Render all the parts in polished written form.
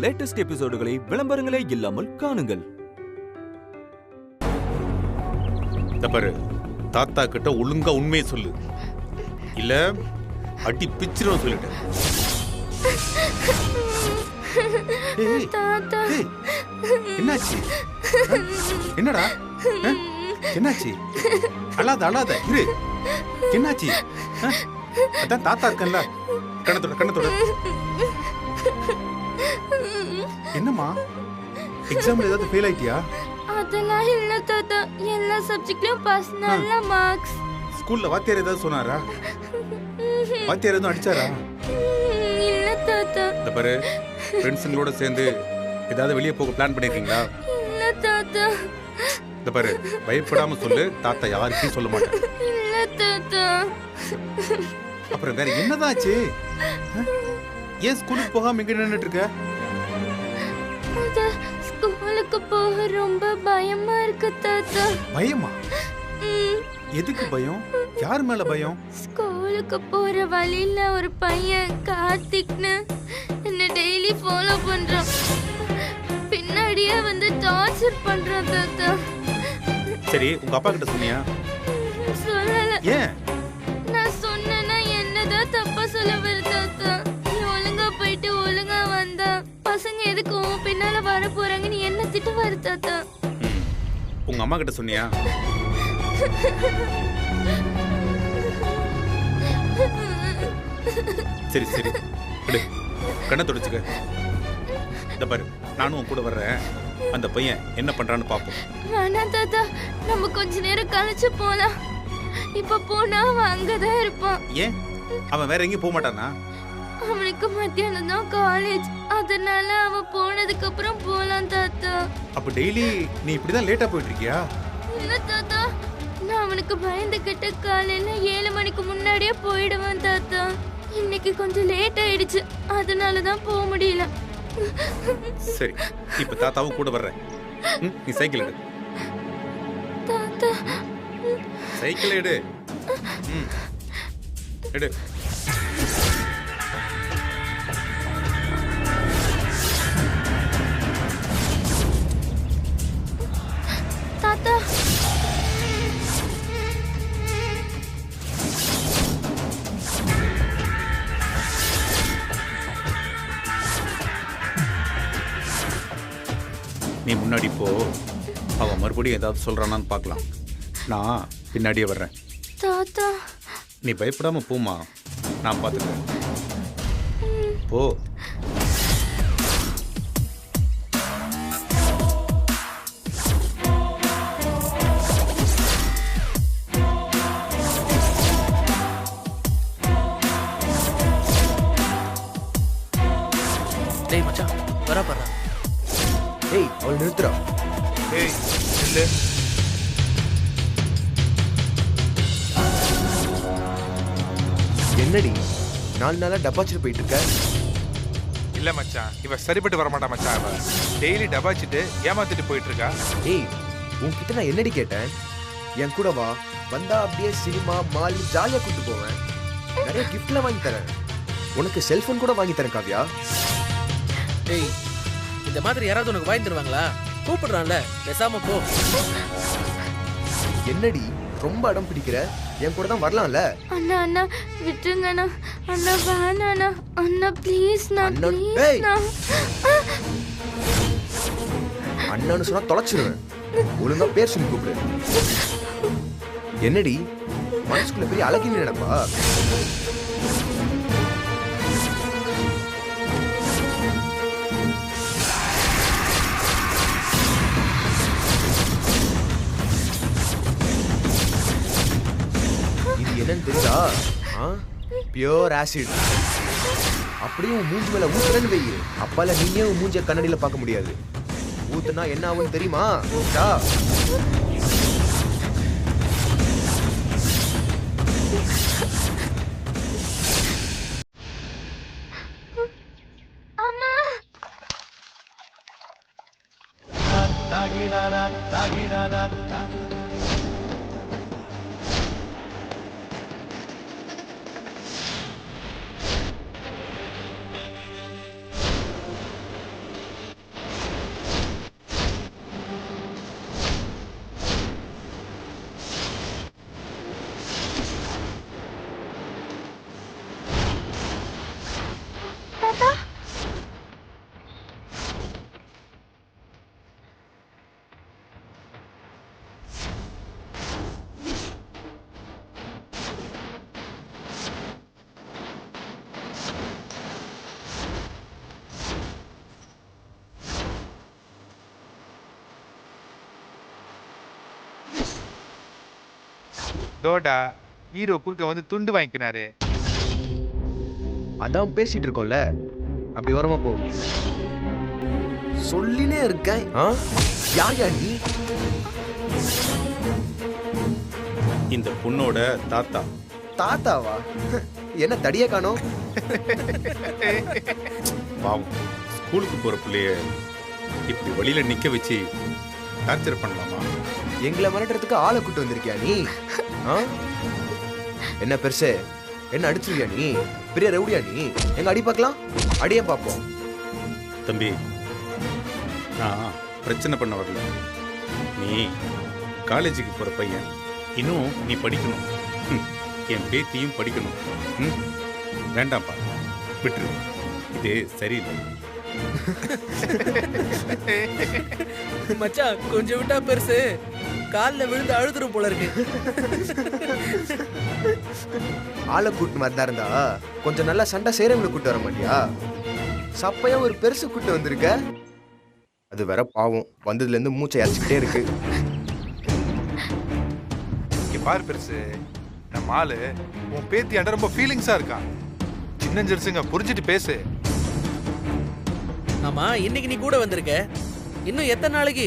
Latest எபிசோடுகளை விளம்பரங்களே இல்லாமல் காணுங்கள். பாரு, தாத்தா கிட்ட ஒழுங்கா உண்மையை சொல்லு, இல்ல அடி பிச்சிரும் சொல்லிட்டேன். என்னாச்சு? என்னடா என்னாச்சு? அழாத அழாத இரு. என்னாச்சு? அதான் தாத்தா இருக்கல, கண்ணத்தோட கண்ணத்தோட. என்னம்மா, எக்ஸாம்ல ஏதாவது ஃபெயில் ஆயிட்டியா? அதெல்லாம் இல்ல தாத்தா, எல்லா சப்ஜெக்ட்லயும் பாஸ், நல்ல மார்க்ஸ். ஸ்கூல்ல வாத்தியார் ஏதாவது சொன்னாரா? வாத்தியார் எதுவும் அடிச்சாரா? இல்ல தாத்தா. இந்த பாரு, ஃப்ரெண்ட்ஸுங்களோட சேர்ந்து ஏதாவது வெளியே போக பிளான் பண்ணிருக்கீங்களா? இல்ல தாத்தா. இந்த பாரு, பயப்படாம சொல்லு, தாத்தா யாருக்கும் சொல்ல மாட்டேன். இல்ல தாத்தா. அப்புறம் வேற என்னதாச்சு? ஏன் ஸ்கூலுக்கு போகாம இங்க நின்னுட்டு இருக்க? ஸ்கூலுக்கு போக ரொம்ப பயமா இருக்கு தாத்தா. பயமா? எதுக்கு பயம்? யார் மேல பயம்? ஸ்கூலுக்கு போற வழியில ஒரு பையன் கார்த்திக்னு என்ன டெய்லி ஃபாலோ பண்றான். பின்னாடியே வந்து டார்ச்சர் பண்றான் தாத்தா. சரி, உங்க அப்பா கிட்ட சொன்னியா? சொல்லல. ஏன்? நான் சொன்னேன்னா என்னதான் தப்பா சொல்லுவாரு தாத்தா. நீ ஒழுங்கா போயிட்டு ஒழுங்கா வந்தா பசங்க எதுக்கு உன் பின்னால வர போறாங்கன்னு என்ன திட்டுவாரு தாத்தா. உங்க அம்மா கிட்ட சொன்னியா? சரி சரி, கண்ணை தொடச்சுக்க. இந்த பாரு, நானும் உன் கூட வர்றேன். அந்த பையன் என்ன பண்றான்னு பாப்போம். வேணாம் தாத்தா, நம்ம கொஞ்ச நேரம் கழிச்சு போலாம். இப்ப போனா அவன் அங்கதான் இருப்பான். ஏன்? அவன் வேற எங்கேயும் போக மாட்டானா? அவனுக்கு மத்தியானம் தான் காலேஜ், அதனால அவன் போனதுக்கு அப்புறம் போலாம் தாத்தா. அப்ப டெய்லி நீ இப்படிதான் லேட்டா போயிட்டு இருக்கியா? இல்ல தாத்தா, நான் அவனுக்கு பயந்துகிட்டு காலையில 7 மணிக்கு முன்னாடியே போயிடுவேன் தாத்தா. இன்னைக்கு கொஞ்சம் லேட் ஆயிடுச்சு, அதனாலதான் போக முடியல. சரி, இப்ப தாத்தாவும் கூட வர்றேன். நீ சைக்கிள் எடு. தாத்தா, சைக்கிள் எடு. எடு. தாத்தா. நீ முன்னாடி போ, அவன் மறுபடியும் ஏதாவது சொல்றானான்னு பார்க்கலாம். நான் பின்னாடியே வர்றேன். தாத்தா, நீ பயப்படாம போமா, நான் பார்த்துக்கிறேன். போ. டேய் மச்சான், வரா பாரு. ஏய், அவள் நிறுத்துறா. ஏய், நில்லு. என்னடி 4 நாளா டப்பாச்சிட்டு போயிட்டு இருக்க? இல்ல மச்சான், இவ சரிப்பட்டு வர மாட்டா மச்சான். இவ டெய்லி டபாச்சிட்டு ஏமாத்திட்டு போயிட்டு இருக்கா. ஏய், உன்கிட்ட நான் என்னடி கேட்டேன்? என் கூட வா, வந்தா அப்படியே சினிமா மால் ஜாலியா கூட்டு போவேன். நிறைய கிஃப்ட்லாம் வாங்கி தரேன். உனக்கு செல்போன் கூட வாங்கி தரேன் காவ்யா. டேய், இந்த மாதிரி யாராவது உனக்கு வாங்கி தருவாங்களா? கூப்பிடுறான்ல, பேசாம போ. என்னடி ரொம்ப அடம் பிடிக்கிற? என் கூட தான் வரலாம்ல. அண்ணா அண்ணா விட்டுருங்கண்ணா. அண்ணா வேணாண்ணா. அண்ணா ப்ளீஸ் அண்ணா, அண்ணான்னு சொன்னா தொலைச்சிருவேன். ஒழுங்கா பேர் சொல்லி கூப்பிடு. என்னடி மனசுக்குள்ள பெரிய அழகின்னு நினைப்பா? இது என்னன்னு தெரியுதா? Pure acid. அப்படியே உன் மூஞ்சி மேல ஊத்துறன்னு வை, அப்பால நீயே உன் மூஞ்சிய கண்ணாடியில பார்க்க முடியாது. ஊத்துனா என்ன ஆகும்னு தெரியுமா? ஊத்தா தோடா ஹீரோ குறுக்க வந்து துண்டு வாங்கிக்கினாரு. அதான் பேசிட்டு இருக்கோம்ல, அப்படி வரமா போ. சொல்லினே இருக்கேன். யார் நீ? இந்த பொண்ணோட தாத்தா. தாத்தாவா? என்ன தடிய காணோம்? பாவம், ஸ்கூலுக்கு போற பிள்ளைய இப்படி வழியில நிக்க வச்சு டார்ச்சர் பண்ணலாமா? எங்களை மிரட்டுறதுக்கு ஆளை கூட்டு வந்திருக்கியா நீ? என்ன பெருசு, என்ன அடிச்சிருக்கியா நீ? பெரிய ரவுடியா நீ? எங்க அடி பார்க்கலாம், அடியே பார்ப்போம். தம்பி, நான் பிரச்சனை பண்ண வரல. நீ காலேஜுக்கு போற பையன், இன்னும் நீ படிக்கணும். என் பேத்தியும் படிக்கணும். வேண்டாம்ப்பா, விட்டுரு. இது சரியில்லை. மச்சான் கொஞ்சம் விட்டா பெருசு காலில் விழுந்து அழுதுரும் போல இருக்கு. ஆளை கூட்டு மாதிரி தான் இருந்தா கொஞ்சம் நல்லா சண்டை செய்யறவங்களை கூட்டு வர மாட்டியா? சப்பையா ஒரு பெருசு கூட்டு வந்திருக்க. அது வேற பாவம், வந்ததுல இருந்து மூச்சை அடிச்சுக்கிட்டே இருக்கு. இங்க பாரு பெருசு, நம்ம ஆளு உன் பேத்தி அண்ட ரொம்ப ஃபீலிங்ஸா இருக்கான். சின்ன ஜெருசுங்க புரிஞ்சுட்டு பேசு. ஆமா, இன்னைக்கு நீ கூட வந்திருக்க, இன்னும் எத்தனை நாளைக்கு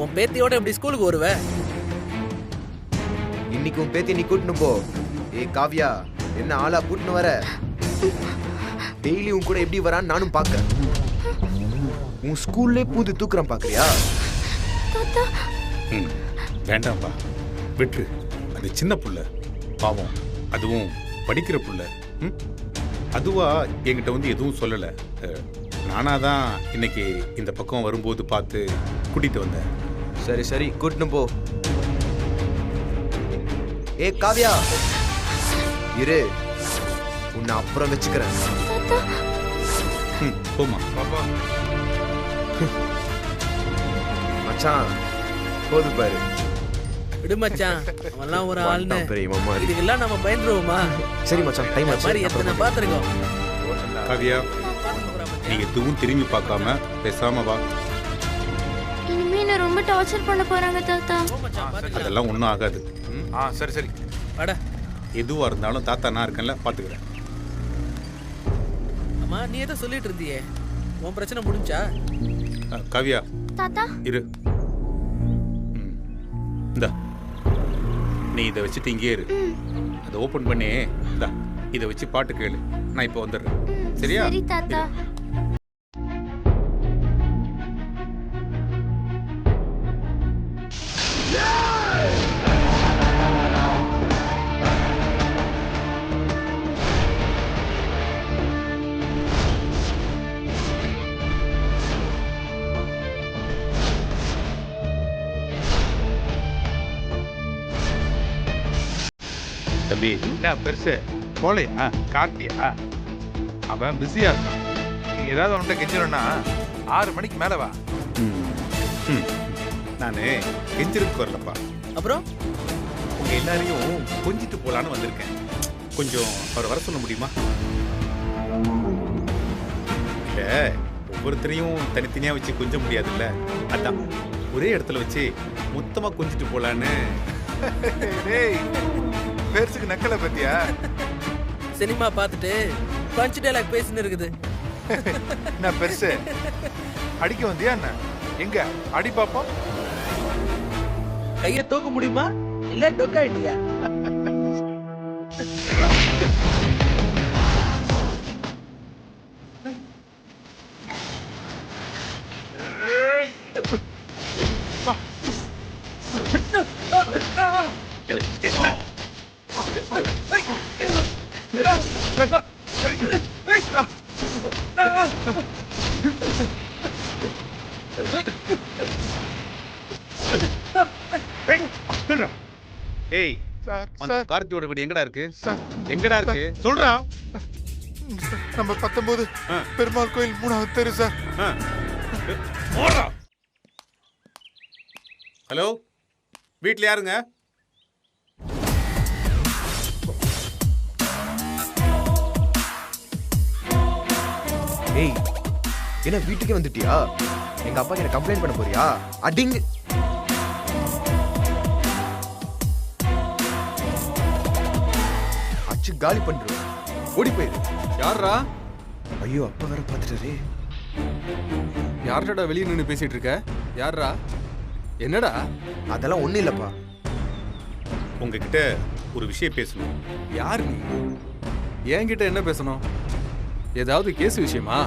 உன் பேத்தியோட எப்படி ஸ்கூலுக்கு வருவ? இன்னைக்கு உன் பேத்தி நீ கூட்டுன்னு போ. ஏய் காவ்யா, என்ன ஆளா கூட்டுன்னு வர? டெய்லி உன் கூட எப்படி வரான்னு நானும் பார்க்க. உன் ஸ்கூல்லே பூந்து தூக்குறான் பாக்குறியா? வேண்டாம்ப்பா, விட்டுரு. அது சின்ன புள்ள, பாவம். அதுவும் படிக்கிற புள்ள. அதுவா என்கிட்ட வந்து எதுவும் சொல்லலை. நானாதான் இன்னைக்கு இந்த பக்கம் வரும்போது பார்த்து கூட்டிட்டு வந்தேன். சரி சரி, கூட்டுன்னு போ. ஏ காவ்யா, இரு, உன்னை அப்புறம் வச்சுக்கிறேன். போமா. பாப்பா மச்சான் போது பாரு. விடு மச்சான், அவன்லாம் ஒரு ஆள்னு. பெரியம்மா மாதிரி. இதுக்கெல்லாம் நம்ம பயந்துருவோமா? சரி மச்சான், டைம் இந்த மாதிரி எத்தனை ஆச்சு. பார்த்துருக்கோம். காவியா, நீ எதுவும் திரும்பி பார்க்காம பேசாம வா. இனிமே என்ன ரொம்ப டார்ச்சர் பண்ண போறாங்க தாத்தா. அதெல்லாம் ஒன்றும் ஆகாது. சரி சரி வாடா. எதுவா இருந்தாலும் தாத்தா நான் இருக்கேன்ல, பாத்துக்கிறேன். அம்மா, நீ ஏதோ சொல்லிட்டு இருந்தியே, உன் பிரச்சனை முடிஞ்சா? காவியா தாத்தா, இரு. இந்தா, நீ இதை வச்சுட்டு இங்கே இரு. அதை ஓபன் பண்ணி இந்தா இதை வச்சு பாட்டு கேளு. நான் இப்போ வந்துடுறேன். சரியா? சரி தாத்தா. தம்பி, என்ன பெருசு போலையா? கார்த்தியா அவன் பிஸியா இருக்கான். நீ ஏதாவது அவன்கிட்ட கெஞ்சணும்னா 6 மணிக்கு மேல வா. நான் கெஞ்சிருக்கு வரலப்பா. அப்புறம் உங்க எல்லாரையும் கொஞ்சிட்டு போலான்னு வந்திருக்கேன். கொஞ்சம் அவரை வர சொல்ல முடியுமா? இல்ல, ஒவ்வொருத்தரையும் தனித்தனியா வச்சு கொஞ்ச முடியாதுல்ல. அதான் ஒரே இடத்துல வச்சு மொத்தமா கொஞ்சிட்டு போலான்னு. டேய், பெருசுக்கு நக்கலை பத்தியா? சினிமா பார்த்துட்டு பஞ்ச் டைலாக் பேசின்னு இருக்குது. என்ன பெருசு, அடிக்க வந்தியா என்ன? எங்க அடி பாப்போம். கையை தூக்க முடியுமா இல்ல டொக்காயிட்டியா? ஏய், சார் கார்த்தியோட வீடு எங்கடா இருக்கு? சார் எங்கடா இருக்கு சொல்றா. நம்ம 19 பெருமாள் கோயில் 3வது தெரு சார். ஹலோ, வீட்ல யாருங்க? ஏய், என்ன வீட்டுக்கே வந்துட்டியா? எங்க அப்பா கிட்ட கம்ப்ளைண்ட் பண்ண போறியா? அடிங்க. காலி பண்றோம். ஓடி போயிரு. யாரா? ஐயோ அப்பா வேற பாத்துட்டாரே. யார்டா வெளியே நின்று பேசிட்டு இருக்க? யாரா? என்னடா? அதெல்லாம் ஒண்ணும் இல்லப்பா. உங்ககிட்ட ஒரு விஷயம் பேசணும். யார் நீ? என்கிட்ட என்ன பேசணும்? ஏதாவது கேஸ் விஷயமா?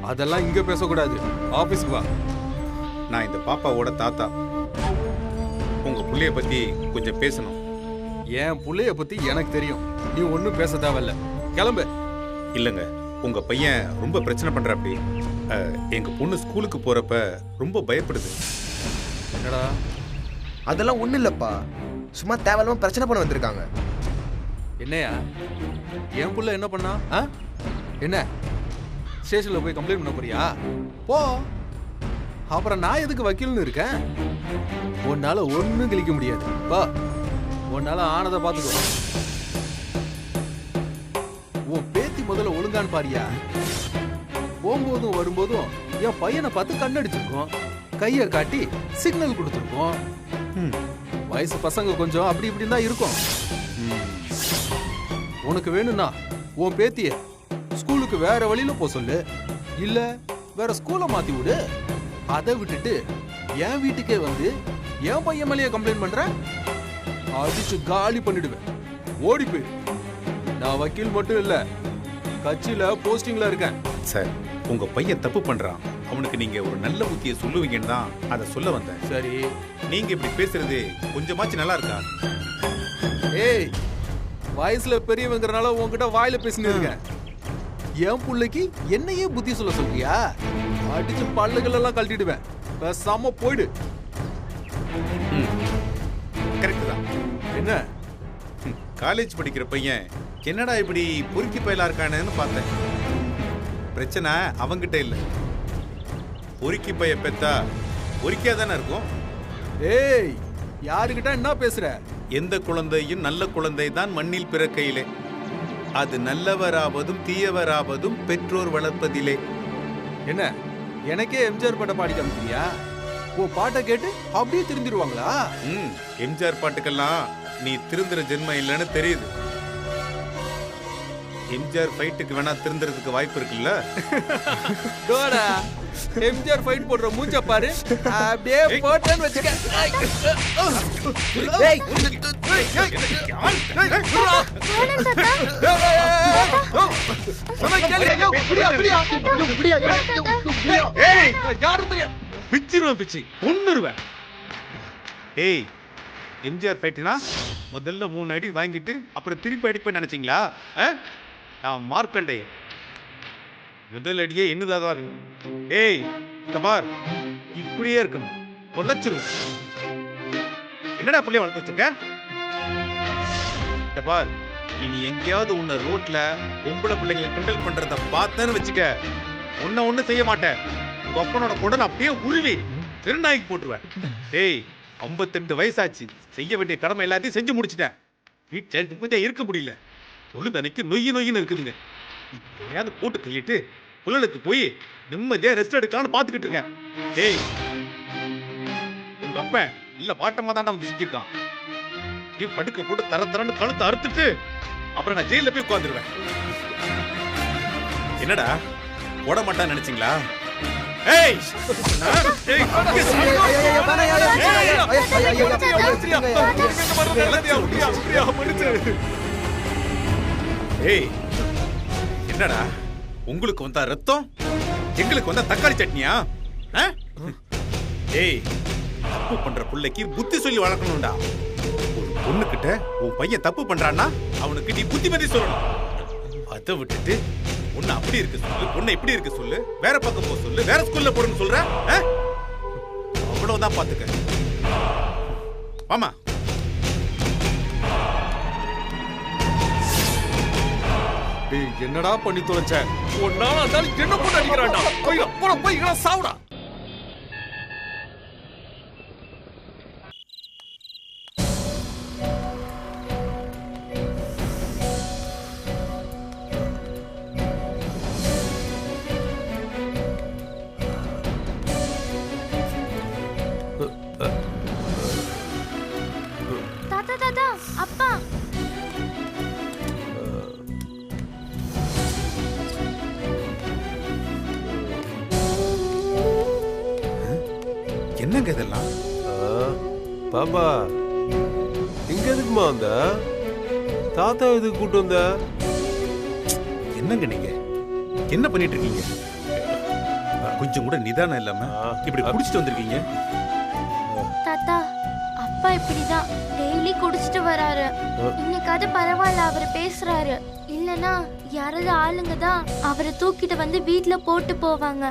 அதெல்லாம் இங்க பேசக்கூடாது. ஆபீஸ்க்கு வா. நான் இந்த பாப்பாவோட தாத்தா. உங்க புள்ளைய பத்தி கொஞ்சம் பேசணும். என் புள்ளைய பத்தி எனக்கு தெரியும். நீ ஒன்னும் பேச தேவையில்ல. கிளம்பு. இல்லைங்க, உங்க பையன் ரொம்ப பிரச்சனை பண்ற அப்படி. எங்க பொண்ணு ஸ்கூலுக்கு போறப்ப ரொம்ப பயப்படுது. என்னடா? அதெல்லாம் ஒண்ணும் இல்லப்பா. சும்மா தேவையில்லாம பிரச்சனை பண்ண வந்திருக்காங்க. என்னையா? என் புள்ள என்ன பண்ணா? என்ன ஸ்டேஷன்ல போய் கம்ப்ளைண்ட் பண்ண போறியா? போ. அப்புறம் நான் எதுக்கு வக்கீல்னு இருக்கேன்? உன்னால ஒன்னும் கிழிக்க முடியாது. வா. உன்னால ஆனதை பாத்துக்கோ. உன் பேத்தி முதல்ல ஒழுங்கான்னு பாரியா? போகும்போதும் வரும்போதும் என் பையனை பார்த்து கண்ணடிச்சிருக்கோம், கையை காட்டி சிக்னல் கொடுத்துருக்கோம். வயசு பசங்க கொஞ்சம் அப்படி இப்படின்னு தான் இருக்கும். உனக்கு வேணும்னா உன் பேத்திய ஸ்கூலுக்கு வேற வழியில போ சொல்லு, இல்ல வேற ஸ்கூலை மாத்தி விடு. அதை விட்டுட்டு என் வீட்டுக்கே வந்து என் பையன் மேலேயே கம்ப்ளைண்ட் பண்ற? அடிச்சு காலி பண்ணிடுவேன். ஓடி போய். நான் வக்கீல் மட்டும் இல்ல, கட்சியில போஸ்டிங்ல இருக்கேன். சார், உங்க பையன் தப்பு பண்றான். அவனுக்கு நீங்க ஒரு நல்ல புத்தியை சொல்லுவீங்கன்னு தான் அதை சொல்ல வந்தேன். சரி, நீங்க இப்படி பேசுறது கொஞ்சமாச்சு நல்லா இருக்கா? ஏய், வயசுல பெரியவங்கிறனால உன்கிட்ட வாயில பேசினு இருக்கேன். என் புள்ளைக்கு என்னையே புத்தி சொல்ல சொல்றியா? அடிச்சு பல்லுகள் எல்லாம் கழட்டிடுவேன். பேசாம போயிடு. கரெக்ட் தான். என்ன காலேஜ் படிக்கிற பையன் என்னடா இப்படி பொறுக்கி பயலா இருக்கானேன்னு பார்த்தேன். பிரச்சனை அவங்கிட்ட இல்ல. பொறுக்கி பைய பெத்தா பொறுக்கியா தானே இருக்கும். ஏய், யாருக்கிட்ட என்ன பேசுற? எந்த குழந்தையும் நல்ல குழந்தை தான் மண்ணில் பிறக்கையிலே. அது நல்லவராவதும் தீயவராவதும் பெற்றோர் வளர்ப்பதிலே. என்ன எனக்கே எம்ஜிஆர் பாட்டை பாடி காமிக்கிறியா? உன் பாட்டை கேட்டு அப்படியே திருந்திருவாங்களா? எம்ஜிஆர் பாட்டுக்கெல்லாம் நீ திருந்துற ஜென்மம் இல்லைன்னு தெரியுது. எம்ஜிஆர் ஃபைட்டுக்கு வேணா திருந்துறதுக்கு வாய்ப்பு இருக்குல்ல? டோடா, எம்ஜிஆர் ஃபைட் போடுற மூஞ்ச பாரு. அப்படியே போட்டேன்னு வச்சுக்க. ஏய், ஏய், எம்ஜிஆர் ஃபைட்டுனா முதல்ல 3 அடி வாங்கிட்டு அப்புறம் திருப்பி அடிப்பேன் நினைச்சீங்களா? நான் மார்க்கண்டே. முதல் அடியே என்னதாக இருக்கு. ஏய், இந்த பார், இப்படியே இருக்கணும். தொலைச்சிரும். என்னடா பிள்ளைய வளர்த்து வச்சிருக்க? இந்த பார், இனி எங்கேயாவது உன்னை ரோட்ல பொம்பளை பிள்ளைங்களை கிண்டல் பண்றத பார்த்தேன்னு வச்சுக்க, உன்னை ஒன்றும் செய்ய மாட்டேன். உங்க அப்பனோட குடல் அப்படியே உருவி திருநாய்க்கு போட்டுருவேன். ஏய், 58 வயசாச்சு. செய்ய வேண்டிய கடமை எல்லாத்தையும் செஞ்சு முடிச்சிட்டேன். வீட்டில் நிம்மதியா இருக்க முடியல. தொழுதனைக்கு நொய்யின்னு இருக்குதுங்க. எதையாவது போட்டு தள்ளிட்டு புள்ளலுக்கு போய் நிம்மதியா ரெஸ்ட் எடுக்கலாம்னு பார்த்துக்கிட்டு இருக்கேன். ஏய், உங்க அப்பன் இல்ல பாட்டமா தான் வந்து செஞ்சிருக்கான். படுக்க போட்டு தரன்னு கழுத்தை அறுத்துட்டு அப்புறம் நான் ஜெயில போய் உட்காந்துருவேன். என்னடா போட மாட்டான்னு நினைச்சீங்களா? ஏய், என்னடா உங்களுக்கு வந்தா ரத்தம், எங்களுக்கு வந்தா தக்காளி சட்னியா? ஏய், தப்பு பண்ற பிள்ளைக்கு புத்தி சொல்லி வளர்க்கணும்டா. ஒரு பொண்ணுகிட்ட உன் பையன் தப்பு பண்றான்னா அவனுக்கு நீ புத்திமதி சொல்லணும். அதை விட்டுட்டு ஒன்னு அப்படி இருக்கு சொல்லு, ஒன்னு இப்படி இருக்கு சொல்லு, வேற பக்கம் போ சொல்லு, வேற ஸ்கூல்ல போடுன்னு சொல்ற. அவ்வளவுதான் பாத்துக்க. ஆமா, என்னடா பண்ணி தொலைச்ச? ஒரு நாள் அதாலும் என்ன போட்டு அடிக்கிறான்டா. போய் சாவுடா. தாத்தா தாத்தா, அப்பா. என்னங்க இதெல்லாம்? பாப்பா இங்க எதுக்குமா வந்த? தாத்தா எதுக்கு கூட்டு வந்த? என்னங்க நீங்க என்ன பண்ணிட்டு இருக்கீங்க? கொஞ்சம் கூட நிதானம் இல்லாம இப்படி குடிச்சிட்டு வந்திருக்கீங்க. தாத்தா அப்பா இப்படிதான் டெய்லி குடிச்சிட்டு வராரு. இன்னைக்காவது பரவாயில்ல அவரு பேசுறாரு. இல்லனா யாராவது ஆளுங்க தான் அவரை தூக்கிட்டு வந்து வீட்ல போட்டு போவாங்க.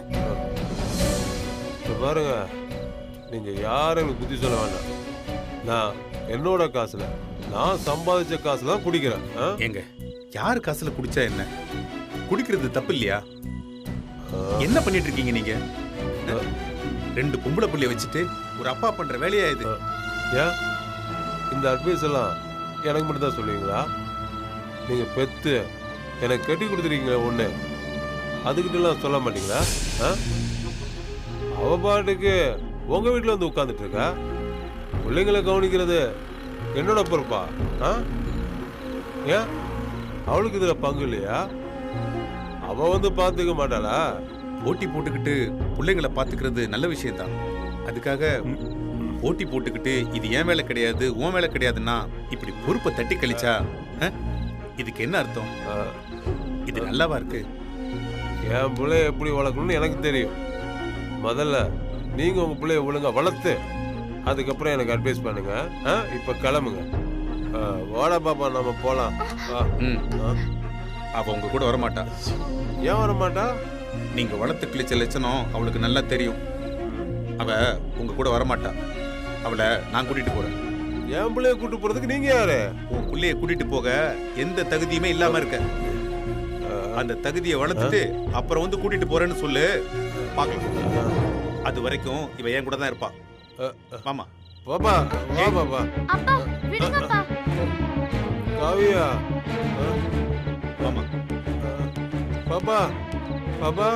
பாருங்க, நீங்க யாரும் எனக்கு புத்தி சொல்ல வேண்டாம். நான் என்னோட காசுல நான் சம்பாதிச்ச காசுல தான் குடிக்கிறேன். ஏங்க யாரு காசுல குடிச்சா என்ன? குடிக்கிறது தப்பு இல்லையா? என்ன பண்ணிட்டு இருக்கீங்க நீங்க? 2 பொம்பளை புள்ளைய வச்சுட்டு ஒரு அப்பா பண்ற வேலையா இது? ஏன் இந்த அட்வைஸ் எல்லாம் எனக்கு மட்டும் தான் சொல்லுவீங்களா? நீங்க பெத்து எனக்கு கட்டி கொடுத்துருக்கீங்களா ஒண்ணு, அதுக்கிட்ட எல்லாம் சொல்ல மாட்டீங்களா? அவ பாட்டுக்கு உங்க வீட்டுல வந்து உட்கார்ந்துட்டு இருக்கா. பிள்ளைங்களை கவனிக்கிறது என்னோட பொறுப்பா? ஏன் அவளுக்கு இதுல பங்கு இல்லையா? அவ வந்து பாத்துக்க மாட்டாளா? போட்டி போட்டுக்கிட்டு பிள்ளைங்களை பாத்துக்கிறது நல்ல விஷயம் தான். அதுக்காக போட்டி போட்டுக்கிட்டு இது ஏன் வேலை கிடையாது உன் வேலை கிடையாதுன்னா இப்படி பொறுப்பை தட்டி கழிச்சா இதுக்கு என்ன அர்த்தம்? இது நல்லாவா இருக்கு? என் பிள்ளைய எப்படி வளர்க்கணும்னு எனக்கு தெரியும். முதல்ல நீங்க உங்க பிள்ளைய ஒழுங்கா வளர்த்து அதுக்கப்புறம் எனக்கு அட்வைஸ் பண்ணுங்க. இப்ப கிளம்புங்க. வாடா பாப்பா, நம்ம போலாம். அவ உங்க கூட வரமாட்டா. ஏன் வரமாட்டா? நீங்க வளர்த்து கிழிச்ச லட்சணம் அவளுக்கு நல்லா தெரியும். அவ உங்க கூட வரமாட்டா. அவளை நான் கூட்டிட்டு போறேன். என் பிள்ளைய கூட்டிட்டு போறதுக்கு நீங்க யாரு? உன் பிள்ளைய கூட்டிட்டு போக எந்த தகுதியுமே இல்லாம இருக்க. அந்த தகுதியை வளர்த்துட்டு அப்புறம் வந்து கூட்டிட்டு போறேன்னு சொல்லு, பாக்கலாம். அது வரைக்கும் இவ என் கூட தான் இருப்பா. மாமா பாப்பா, வா பாப்பா. அப்பா விடுங்கப்பா. காவியா, மாமா. பாப்பா பாப்பா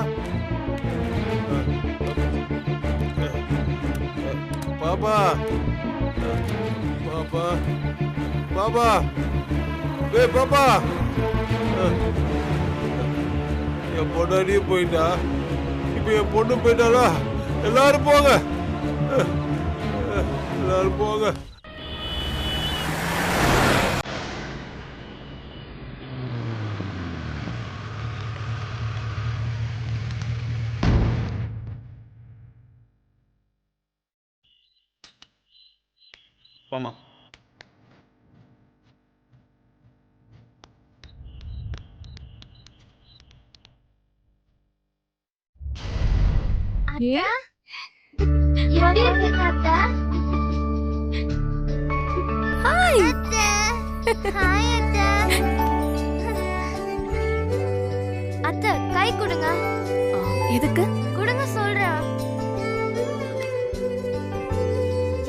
பாப்பா பாப்பா பாப்பா பாப்பா. என் பொண்ணாடியே போயிட்டா. இப்ப என் பொண்ணு போயிட்டாளா? எல்லாரும் போங்க, எல்லாரும் போங்க. மாமா எப்படி இருக்கீங்க அத்தை? ஹாய் அத்தை. ஹாய் அத்தை. அத்தை கை கொடுங்க. எதுக்கு கொடுங்க சொல்றேன்.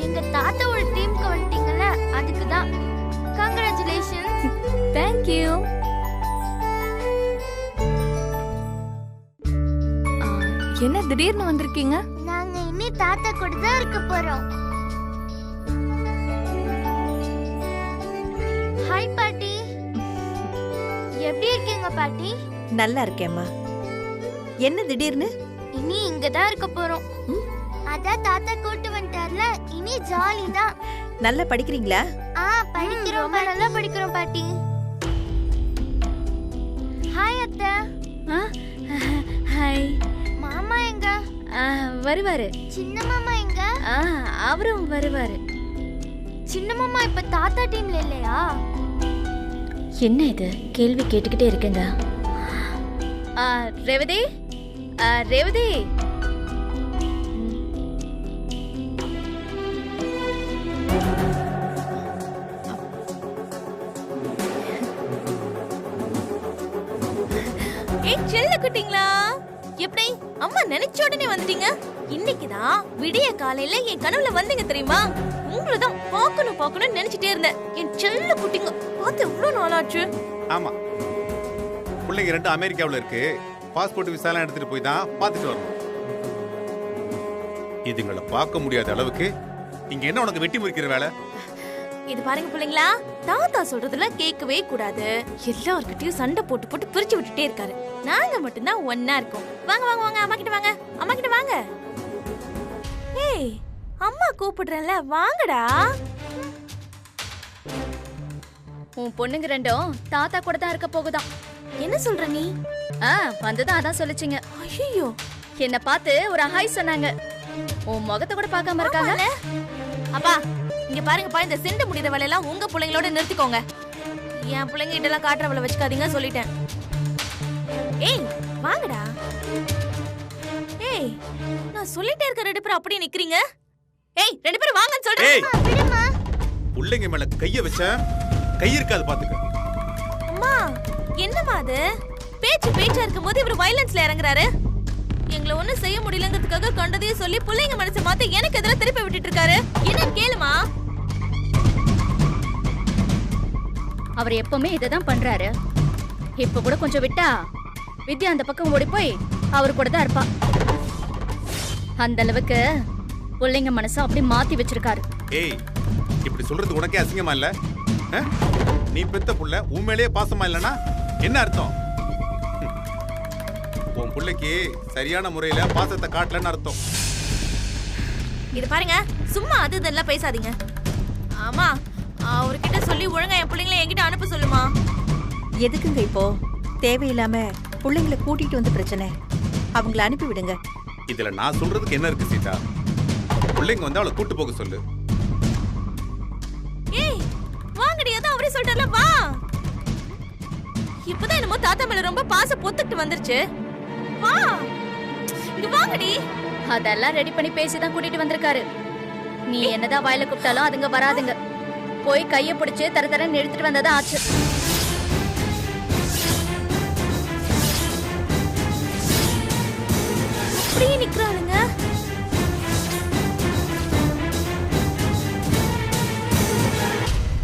எங்க தாத்தாவோட டீமுக்கு வந்துட்டீங்கல்ல, அதுக்கு தான். கங்க்ராச்சுலேஷன்ஸ். Thank you. என்ன திடீர்னு வந்திருக்கீங்க? நாங்க இன்னி தாத்தா கூட தான் இருக்க போறோம். ஹாய் பாட்டி. எப்படி இருக்கீங்க பாட்டி? நல்லா இருக்கேம்மா. என்ன திடீர்னு? இனி இங்க தான் இருக்க போறோம். அதான் தாத்தா கூட்டு வந்துட்டார்ல, இனி ஜாலி தான். நல்லா படிக்கிறீங்களா? படிக்கிறோம், நல்லா படிக்கிறோம் பாட்டி. ஹாய் அத்தை. ஹாய். மாமா எங்க? வருவாரு. சின்ன மாமா எங்க? அவரும் வருவாரு. சின்ன மாமா இப்ப தாத்தா டீம்ல இல்லையா? என்ன இது கேள்வி கேட்டுக்கிட்டே இருக்கேங்க. ரேவதி, ரேவதி. செல்ல குட்டிங்களா, எப்படி அம்மா நினைச்ச உடனே வந்துட்டீங்க? இன்னைக்குதான் விடிய காலையில என் கனவுல வந்தீங்க தெரியுமா? உங்களதான் பார்க்கணும்னு நினைச்சிட்டே இருந்தேன். என் செல்ல குட்டிங்க பார்த்து எவ்வளவு நாளாச்சு. ஆமா, பிள்ளைங்க 2 அமெரிக்காவுல இருக்கு. பாஸ்போர்ட் விசாலாம் எடுத்துட்டு போய் தான் பார்த்துட்டு வரணும். இதுங்களை பார்க்க முடியாத அளவுக்கு இங்க என்ன உனக்கு வெட்டி முறிக்கிற வேலை? இது பாருங்க பிள்ளைங்களா, தாத்தா சொல்றதுல கேட்கவே கூடாது. எல்லார்கிட்டயும் சண்டை போட்டு பிரிச்சு விட்டுட்டே இருக்காரு. நாங்க மட்டும்தான் ஒன்னா இருக்கோம். வாங்க வாங்க வாங்க, அம்மா கிட்ட வாங்க, அம்மா கிட்ட வாங்க. ஏய், அம்மா கூப்பிடுறேன்ல வாங்கடா. உன் பொண்ணுங்க ரெண்டும் தாத்தா கூட தான் இருக்க போகுதாம். என்ன சொல்ற நீ? வந்துதான் அதான் சொல்லிச்சிங்க. ஐயோ, என்ன பார்த்து ஒரு ஹாய் சொன்னாங்க. உன் முகத்தை கூட பார்க்காம இருக்காங்க. அப்பா இங்க பாருங்கப்பா, இந்த செண்டு முடிகிற வேலையெல்லாம் உங்க பிள்ளைங்களோட நிறுத்திக்கோங்க. என் பிள்ளைங்க இதெல்லாம் காட்டுற வேலை வச்சுக்காதீங்க சொல்லிட்டேன். ஏய் வாங்கடா. ஏய் நான் சொல்லிட்டே இருக்க, ரெண்டு பேரும் அப்படியே நிக்கிறீங்க. ஏய் ரெண்டு பேரும் வாங்கன்னு சொல்றேன். பிள்ளைங்க மேல கைய வச்ச கை இருக்காது பாத்துக்க. அம்மா என்னம்மா அது? பேச்சா இருக்கும்போது இவர் வயலன்ஸ்ல இறங்குறாரு. எங்களை ஒண்ணும் செய்ய முடியலங்கிறதுக்காக கண்டதையும் சொல்லி பிள்ளைங்க மனசை மாத்தி எனக்கு எதிராக திருப்பி விட்டுட்டு இருக்காரு. என்னன்னு கேளுமா. அவர் எப்பவுமே இததான் பண்றாரு. இப்ப கூட கொஞ்சம் விட்டா வித்யா அந்த பக்கம் ஓடி போய் அவரு கூட தான் இருப்பா. அந்த அளவுக்கு பிள்ளைங்க மனசை அப்படி மாத்தி வச்சிருக்காரு. ஏய் இப்படி சொல்றது உனக்கே அசிங்கமா இல்ல? நீ பெத்த புள்ள உண்மையிலேயே பாசமா இல்லனா என்ன அர்த்தம்? உன் பிள்ளைக்கு சரியான முறையில பாசத்தை காட்டலன்னு அர்த்தம். இது பாருங்க, சும்மா அது இதெல்லாம் பேசாதீங்க. ஆமா அவர்கிட்ட சொல்லி ஒழுங்கா என் பிள்ளைங்களை என்கிட்ட அனுப்ப சொல்லுமா. எதுக்குங்க இப்போ தேவையில்லாம பிள்ளைங்களை கூட்டிட்டு வந்து பிரச்சனை? அவங்கள அனுப்பி விடுங்க. இதுல நான் சொல்றதுக்கு என்ன இருக்கு சீதா? பிள்ளைங்க வந்து அவளை கூட்டு போக சொல்லு. ஏய் வாங்கடி, அதான் அவரே சொல்லிட்டார்ல வா. இப்பதான் என்னமோ தாத்தா மேல ரொம்ப பாசம் பொத்துக்கிட்டு வந்துருச்சு. வா இங்க வாங்கடி. அதெல்லாம் ரெடி பண்ணி பேசிதான் கூட்டிட்டு வந்திருக்காரு. நீ என்னதான் வாயில கூப்பிட்டாலும் அதுங்க வராதுங்க. போய் கைய பிடிச்சு தரன்னு எடுத்துட்டு வந்ததா ஆச்சு. அப்படியே நிக்கிறானுங்க.